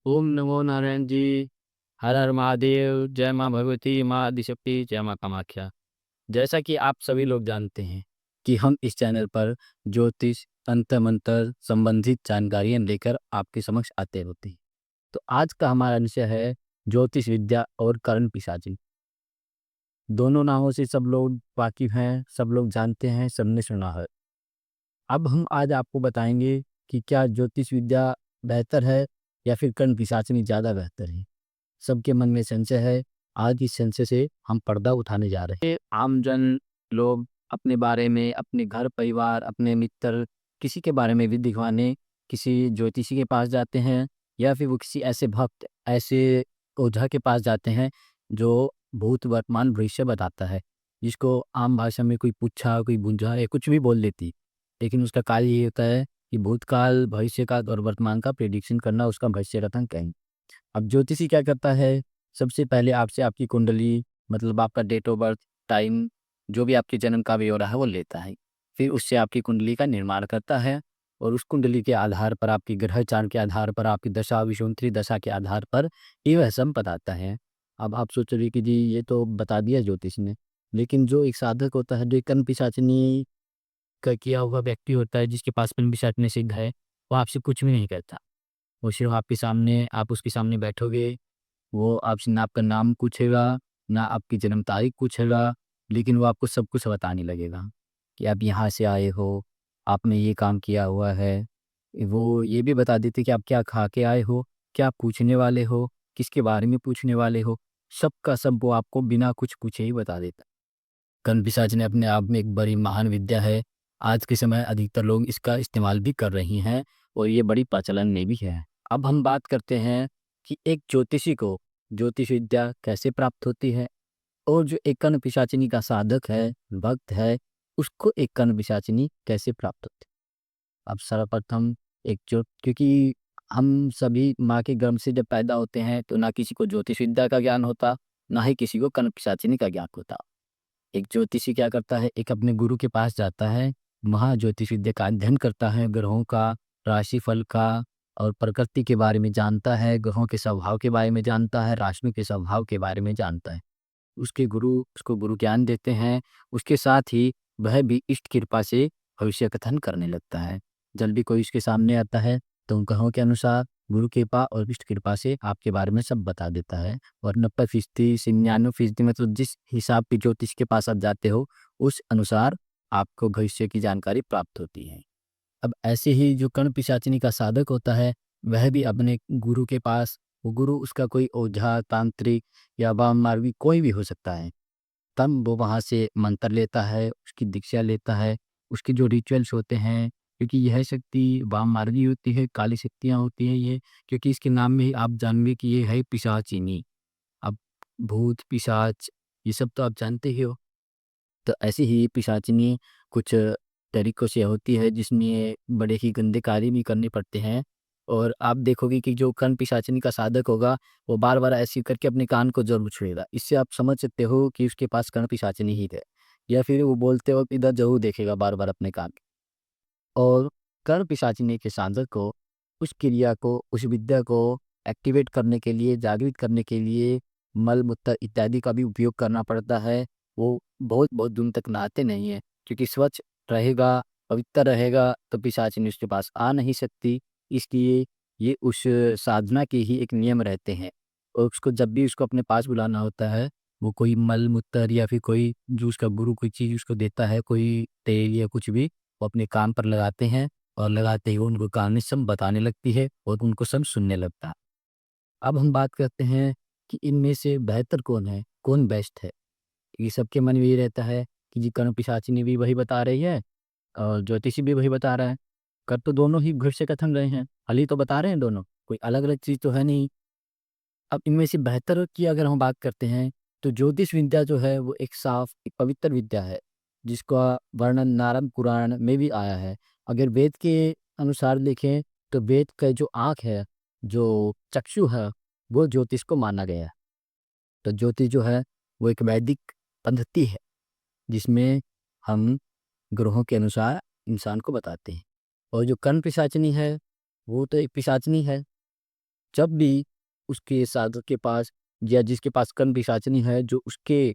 ओम नमो नारायण जी। हर हर महादेव। जय माँ भगवती, माँ आदिशक्ति, जय माँ कामाख्या। जैसा कि आप सभी लोग जानते हैं कि हम इस चैनल पर ज्योतिष, तंत्र मंत्र संबंधित जानकारियाँ लेकर आपके समक्ष आते होते हैं। तो आज का हमारा विषय है ज्योतिष विद्या और करण पिशाची। दोनों नामों से सब लोग वाकिफ हैं, सब लोग जानते हैं, सबने सुना है। अब हम आज आपको बताएंगे कि क्या ज्योतिष विद्या बेहतर है या फिर कर्ण पिशाचनी ज़्यादा बेहतर है। सबके मन में संशय है। आज इस संशय से हम पर्दा उठाने जा रहे हैं। आमजन लोग अपने बारे में, अपने घर परिवार, अपने मित्र, किसी के बारे में भी दिखवाने किसी ज्योतिषी के पास जाते हैं या फिर वो किसी ऐसे भक्त, ऐसे ओझा के पास जाते हैं जो भूत वर्तमान भविष्य बताता है, जिसको आम भाषा में कोई पुच्छा, कोई बुंझा या कुछ भी बोल देती। लेकिन उसका कार्य ये होता है कि भूतकाल, भविष्य का और वर्तमान का प्रेडिक्शन करना, उसका भविष्य कथन कहें। अब ज्योतिषी क्या करता है, सबसे पहले आपसे आपकी कुंडली, मतलब आपका डेट ऑफ बर्थ, टाइम, जो भी आपके जन्म का ब्यौरा है वो लेता है। फिर उससे आपकी कुंडली का निर्माण करता है और उस कुंडली के आधार पर, आपकी ग्रह चांद के आधार पर, आपकी दशा विषुंतरी दशा के आधार पर ये वह सब बताता है। अब आप सोच रहे कि जी ये तो बता दिया ज्योतिष ने, लेकिन जो एक साधक होता है, जो एक कर्ण पिशाचिनी का किया हुआ व्यक्ति होता है, जिसके पास कर्ण पिशाचिनी सिद्ध है, वो आपसे कुछ भी नहीं करता। वो सिर्फ आपके सामने, आप उसके सामने बैठोगे, वो आपसे ना आपका नाम पूछेगा, ना आपकी जन्म तारीख पूछेगा, लेकिन वो आपको सब कुछ बताने लगेगा कि आप यहाँ से आए हो, आपने ये काम किया हुआ है। वो ये भी बता देते कि आप क्या खा के आए हो, क्या पूछने वाले हो, किसके बारे में पूछने वाले हो, सब का सब वो आपको बिना कुछ पूछे ही बता देता। कर्ण पिशाच ने अपने आप में एक बड़ी महान विद्या है। आज के समय अधिकतर लोग इसका इस्तेमाल भी कर रही हैं और ये बड़ी प्रचलन में भी है। अब हम बात करते हैं कि एक ज्योतिषी को ज्योतिष विद्या कैसे प्राप्त होती है और जो एक कर्ण पिशाचिनी का साधक है, भक्त है, उसको एक कर्ण पिशाचिनी कैसे प्राप्त होती है। अब सर्वप्रथम एक जो, क्योंकि हम सभी माँ के गर्भ से जब पैदा होते हैं तो ना किसी को ज्योतिष विद्या का ज्ञान होता, ना ही किसी को कर्ण पिशाचिनी का ज्ञान होता। एक ज्योतिषी क्या करता है, एक अपने गुरु के पास जाता है, महाज्योतिष विद्या का अध्ययन करता है, ग्रहों का, राशिफल का और प्रकृति के बारे में जानता है, ग्रहों के स्वभाव के बारे में जानता है, राशियों के स्वभाव के बारे में जानता है। उसके गुरु उसको गुरु ज्ञान देते हैं। उसके साथ ही वह भी इष्ट कृपा से भविष्य कथन करने लगता है। जब भी कोई उसके सामने आता है तो उन ग्रहों के अनुसार गुरु कृपा और इष्ट कृपा से आपके बारे में सब बता देता है। और 90% 99% मतलब जिस हिसाब की ज्योतिष के पास आप जाते हो, उस अनुसार आपको भविष्य की जानकारी प्राप्त होती है। अब ऐसे ही जो कर्ण पिशाचिनी का साधक होता है, वह भी अपने गुरु के पास, वो गुरु उसका कोई ओझा, तांत्रिक या वाम मार्गी कोई भी हो सकता है। तब वो वहाँ से मंत्र लेता है, उसकी दीक्षा लेता है, उसके जो रिचुअल्स होते हैं, क्योंकि यह शक्ति वाम मार्गी होती है, काली शक्तियाँ होती हैं ये, क्योंकि इसके नाम में ही आप जानेंगे कि ये है पिशाचिनी। अब भूत, पिशाच ये सब तो आप जानते ही हो। तो ऐसे ही पिशाचिनी कुछ तरीकों से होती है जिसमें बड़े ही गंदे कार्य भी करने पड़ते हैं। और आप देखोगे कि जो कर्ण पिशाचिनी का साधक होगा, वो बार बार ऐसे करके अपने कान को जरूर छुएगा। इससे आप समझ सकते हो कि उसके पास कर्ण पिशाचिनी ही है। या फिर वो बोलते वक्त इधर जरूर देखेगा बार बार अपने कान। और कर्ण पिशाचिनी के साधक को उस क्रिया को, उस विद्या को एक्टिवेट करने के लिए, जागृत करने के लिए मल मूत्र इत्यादि का भी उपयोग करना पड़ता है। वो बहुत बहुत दिन तक नहाते नहीं है, क्योंकि स्वच्छ रहेगा, पवित्र रहेगा तो पिशाचिनी उसके पास आ नहीं सकती। इसलिए ये उस साधना के ही एक नियम रहते हैं। और उसको जब भी उसको अपने पास बुलाना होता है, वो कोई मल मूत्र या फिर कोई जो उसका गुरु कोई चीज़ उसको देता है, कोई तेल या कुछ भी, वो अपने कान पर लगाते हैं और लगाते ही वो उनको कहानी सब बताने लगती है और उनको सब सुनने लगता है। अब हम बात करते हैं कि इनमें से बेहतर कौन है, कौन बेस्ट है। ये सबके मन में ये रहता है कि जी कर्ण पिशाचिनी भी वही बता रही है और ज्योतिषी भी वही बता रहा है। कर तो दोनों ही भविष्य कथन रहे हैं, हल ही तो बता रहे हैं दोनों, कोई अलग अलग चीज़ तो है नहीं। अब इनमें से बेहतर की अगर हम बात करते हैं तो ज्योतिष विद्या जो है वो एक साफ, एक पवित्र विद्या है, जिसका वर्णन नारद पुराण में भी आया है। अगर वेद के अनुसार देखें तो वेद का जो आँख है, जो चक्षु है, वो ज्योतिष को माना गया है। तो ज्योतिष जो है वो एक वैदिक पद्धति है, जिसमें हम ग्रहों के अनुसार इंसान को बताते हैं। और जो कर्ण पिशाचिनी है, वो तो एक पिशाचिनी है, जब भी उसके साधक के पास या जिसके पास कर्ण पिशाचिनी है जो उसके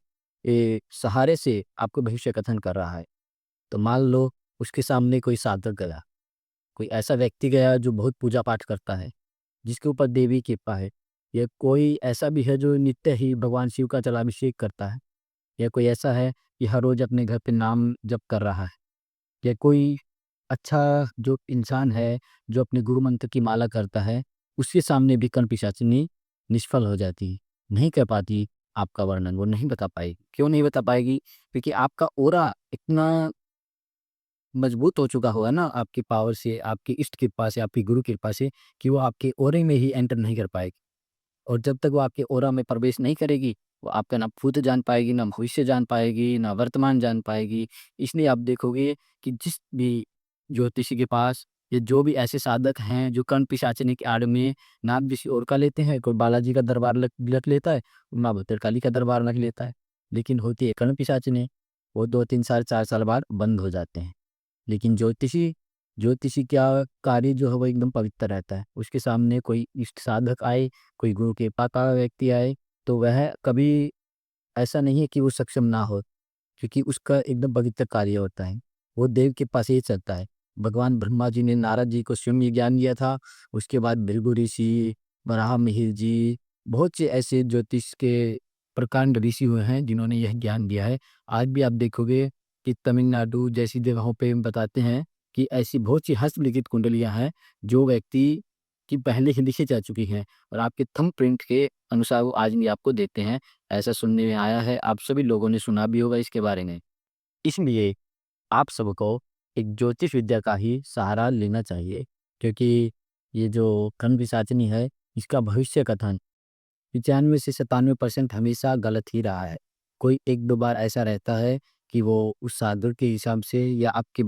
सहारे से आपको भविष्य कथन कर रहा है, तो मान लो उसके सामने कोई साधक गया, कोई ऐसा व्यक्ति गया जो बहुत पूजा पाठ करता है, जिसके ऊपर देवी की कृपा है, या कोई ऐसा भी है जो नित्य ही भगवान शिव का जलाभिषेक करता है, या कोई ऐसा है कि हर रोज अपने घर पे नाम जप कर रहा है, या कोई अच्छा जो इंसान है जो अपने गुरु मंत्र की माला करता है, उसके सामने भी कर्ण पिशाचिनी निष्फल हो जाती है, नहीं कर पाती आपका वर्णन, वो नहीं बता पाएगी। क्यों नहीं बता पाएगी? क्योंकि आपका ऑरा इतना मजबूत हो चुका होगा ना आपकी पावर से, आपकी इष्ट कृपा से, आपकी गुरु कृपा से, कि वो आपके ऑरे में ही एंटर नहीं कर पाएगी। और जब तक वो आपके ऑरा में प्रवेश नहीं करेगी, वो आपका ना भूत जान पाएगी, ना भविष्य जान पाएगी, ना वर्तमान जान पाएगी। इसलिए आप देखोगे कि जिस भी ज्योतिषी के पास या जो भी ऐसे साधक हैं जो कर्ण पिशाचिनी की आड़ में नाम किसी और का लेते हैं, कोई बालाजी का दरबार रख लेता है, माँ भद्रकाली का दरबार रख लेता है, लेकिन होती है कर्ण पिशाचिनी, वो 2-3 साल 4 साल बाद बंद हो जाते हैं। लेकिन ज्योतिषी ज्योतिषी क्या कार्य जो है वो एकदम पवित्र रहता है। उसके सामने कोई इष्ट साधक आए, कोई गुरु कृपा का व्यक्ति आए, तो वह कभी ऐसा नहीं है कि वो सक्षम ना हो, क्योंकि उसका एकदम पवित्र कार्य होता है। वो देव के पास ही चलता है। भगवान ब्रह्मा जी ने नारद जी को स्वयं ये ज्ञान दिया था, उसके बाद भृगु ऋषि, वराह मिहिर जी, बहुत से ऐसे ज्योतिष के प्रकांड ऋषि हुए हैं जिन्होंने यह ज्ञान दिया है। आज भी आप देखोगे कि तमिलनाडु जैसी जगहों पे बताते हैं कि ऐसी बहुत सी हस्तलिखित कुंडलियाँ हैं, जो व्यक्ति की पहले ही लिखी जा चुकी हैं और आपके थंब प्रिंट के अनुसार वो आज भी आपको देते हैं। ऐसा सुनने में आया है, आप सभी लोगों ने सुना भी होगा इसके बारे में। इसलिए आप सबको एक ज्योतिष विद्या का ही सहारा लेना चाहिए, क्योंकि ये जो कर्ण पिशाचिनी है, इसका भविष्य कथन 95 से 97% हमेशा गलत ही रहा है। कोई 1-2 बार ऐसा रहता है कि वो उस साधु के हिसाब से या आपके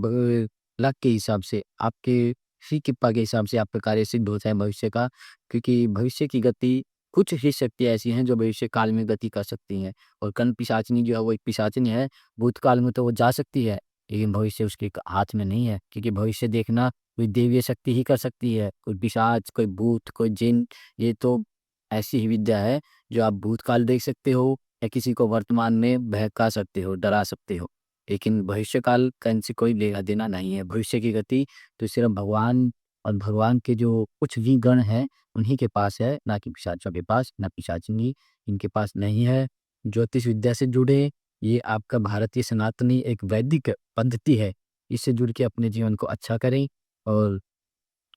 लक के हिसाब से, आपके श्री कृपा के हिसाब से आपका कार्य सिद्ध होता है भविष्य का। क्योंकि भविष्य की गति, कुछ ही शक्तियाँ ऐसी हैं जो भविष्य काल में गति कर सकती हैं, और कर्ण पिशाचिनी जो है वो एक पिशाचिनी है। भूतकाल में तो वो जा सकती है, लेकिन भविष्य उसके हाथ में नहीं है, क्योंकि भविष्य देखना कोई दैवीय शक्ति ही कर सकती है। कोई पिशाच, कोई भूत, कोई जिन, ये तो ऐसी ही विद्या है जो आप भूतकाल देख सकते हो या किसी को वर्तमान में बहका सकते हो, डरा सकते हो। लेकिन भविष्यकाल का इनसे कोई लेना देना नहीं है। भविष्य की गति तो सिर्फ भगवान और भगवान के जो कुछ भी गण हैं उन्हीं के पास है, ना कि पिशाचों के पास, ना पिशाचिनी इनके पास नहीं है। ज्योतिष विद्या से जुड़े, ये आपका भारतीय सनातनी एक वैदिक पद्धति है। इससे जुड़ के अपने जीवन को अच्छा करें, और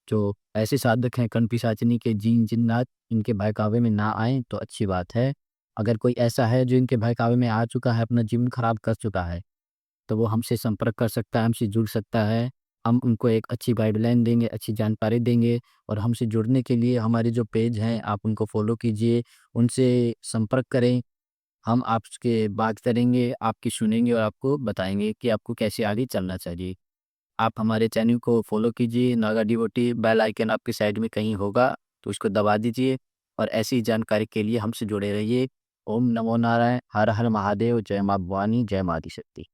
जो ऐसे साधक हैं कर्ण पिशाचिनी के जीन जिन्नात, इनके बहकावे में ना आएँ तो अच्छी बात है। अगर कोई ऐसा है जो इनके बहकावे में आ चुका है, अपना जीवन खराब कर चुका है, तो वो हमसे संपर्क कर सकता है, हमसे जुड़ सकता है। हम उनको एक अच्छी गाइडलाइन देंगे, अच्छी जानकारी देंगे, और हमसे जुड़ने के लिए हमारे जो पेज हैं आप उनको फ़ॉलो कीजिए, उनसे संपर्क करें। हम आपके बात करेंगे, आपकी सुनेंगे और आपको बताएँगे कि आपको कैसे आगे चलना चाहिए। आप हमारे चैनल को फॉलो कीजिए, नागा डिवोटी, बेल आइकन आपकी साइड में कहीं होगा तो उसको दबा दीजिए, और ऐसी जानकारी के लिए हमसे जुड़े रहिए। ओम नमो नारायण, हर हर महादेव, जय माँ भवानी, जय माँ आदिशक्ति।